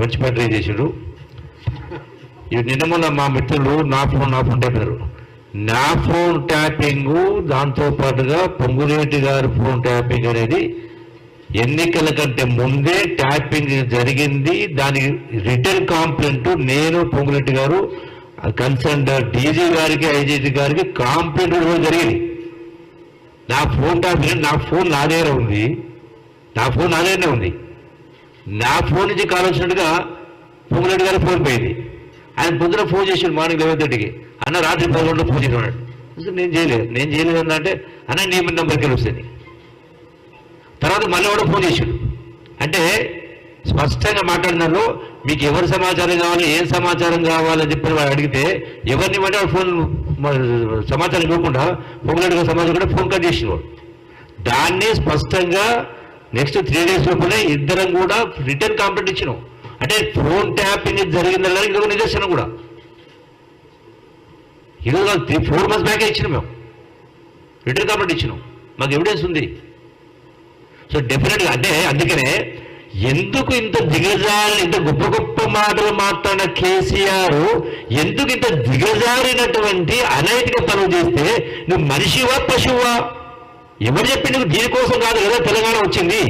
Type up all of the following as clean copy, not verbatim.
మంచి పని ట్రై చేసాడు. నిన్న మొన్న మా మిత్రులు నా ఫోన్ ట్యాపారు. నా ఫోన్ ట్యాపింగ్ దాంతో పాటుగా పొంగులేటి గారి ఫోన్ ట్యాపింగ్ అనేది ఎన్నికల కంటే ముందే ట్యాపింగ్ జరిగింది. దానికి రిటర్న్ కాంప్లైంట్ నేను పొంగులేటి గారు కన్సర్న్ డీజీ గారికి ఐజీటీ గారికి కాంప్లైంట్ ఇవ్వడం జరిగింది. నా ఫోన్ ట్యాపింగ్ నా ఫోన్ నా దగ్గరనే ఉంది. నా ఫోన్ నుంచి కాల్ వచ్చినట్టుగా పొంగులేటి గారి ఫోన్ పోయింది. ఆయన పొద్దున ఫోన్ చేసాడు మార్నింగ్ 11:30కి. అన్న రాత్రి 11 ఫోన్ చేసినాడు. నేను చేయలేదు అంటే అన్న నీ నెంబర్కి వస్తుంది. తర్వాత మళ్ళీ కూడా ఫోన్ చేశాడు. అంటే స్పష్టంగా మాట్లాడినారు. మీకు ఎవరి సమాచారం కావాలి, ఏం సమాచారం కావాలని చెప్పి వాడు అడిగితే ఎవరిని బట్టి వాడు ఫోన్ సమాచారం ఇవ్వకుండా పొంగులేటి సమాచారం కూడా ఫోన్ కట్ చేసినవాడు. దాన్ని స్పష్టంగా నెక్స్ట్ 3 days లోపలే ఇద్దరం కూడా రిటర్న్ కాంప్లైంట్ ఇచ్చినాం. అంటే ఫోన్ ట్యాపింగ్ జరిగిందల్లా ఇంకొక నిదర్శనం కూడా ఈరోజు 4 months బ్యాకే ఇచ్చినాం. మేము రిటర్న్ కాంప్లైంట్ ఇచ్చినాం. మాకు ఎవిడెన్స్ ఉంది. సో డెఫినెట్గా అంటే అందుకనే ఎందుకు ఇంత దిగజారి ఇంత గొప్ప గొప్ప మాటలు మాట్లాడిన కేసీఆర్ ఎందుకు ఇంత దిగజారినటువంటి అనైతిక పనులు చేస్తే నువ్వు మనిషివా పశువా? ఎవరు చెప్పి నువ్వు దీనికోసం కాదు కదా తెలంగాణ వచ్చింది.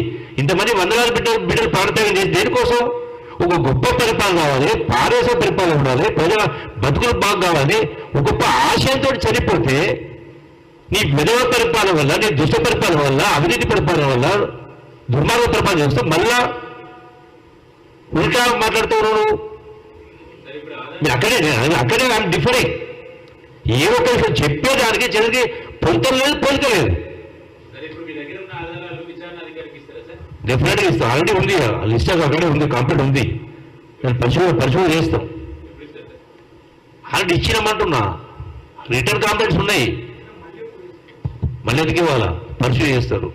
ఇంతమంది వందలాది బిడ్డలు ప్రాణత్యాగం చేసి దేనికోసం? ఒక గొప్ప పరిపాలన కావాలి, పారేస పరిపాలన ఉండాలి, ప్రజల బతుకులు బాగా కావాలి. ఒక గొప్ప ఆశయంతో చనిపోతే నీ మెదవ పరిపాలన వల్ల, నీ దుష్ట పరిపాలన వల్ల, అవినీతి పరిపాలన వల్ల, దుర్మార్గ పరిపాలన చేస్తే మళ్ళా ఉల్టా మాట్లాడుతున్నావు. మీరు అక్కడే డిఫరెంట్. ఏ ఒక్క విషయం చెప్పేదానికి జరిగి పొంతం లేదు, పోలిక లేదు. డెఫినెట్గా ఇస్తాం. ఆల్రెడీ ఉంది లిస్ట్ అక్కడే ఉంది, కంప్లీట్ ఉంది. నేను పరిశోధన చేస్తాం. ఆల్రెడీ ఇచ్చినామంటున్నా. రిటర్న్ కాంప్లైంట్స్ ఉన్నాయి. మళ్ళీ ఎందుకు ఇవ్వాలా? పరిశోధన చేస్తారు.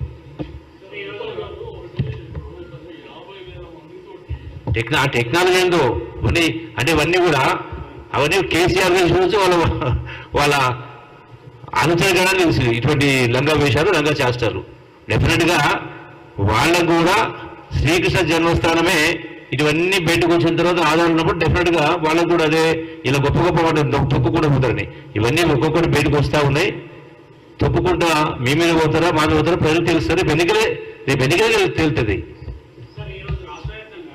టెక్నాలజీ ఏందో ఇవన్నీ అంటే ఇవన్నీ కూడా అవన్నీ కేసీఆర్ చూసి వాళ్ళ అనుచరణ తెలుసు. ఇటువంటి లంగా వేషాలు, లంగా చేస్తారు. డెఫినెట్గా వాళ్ళకు కూడా శ్రీకృష్ణ జన్మస్థానమే ఇటువన్నీ బయటకు వచ్చిన తర్వాత ఆధారం ఉన్నప్పుడు డెఫినెట్గా వాళ్ళకు కూడా అదే ఇలా గొప్ప గొప్ప మాట తొక్కుకుండా పోతారని ఇవన్నీ ఒక్కొక్కటి బయటకు వస్తూ ఉన్నాయి. తొప్పుకుంటా మీ మీద పోతారా, మా మీద పోతారా ప్రజలు తెలుస్తారు. రేపు ఎన్నికలే తేలుతుంది.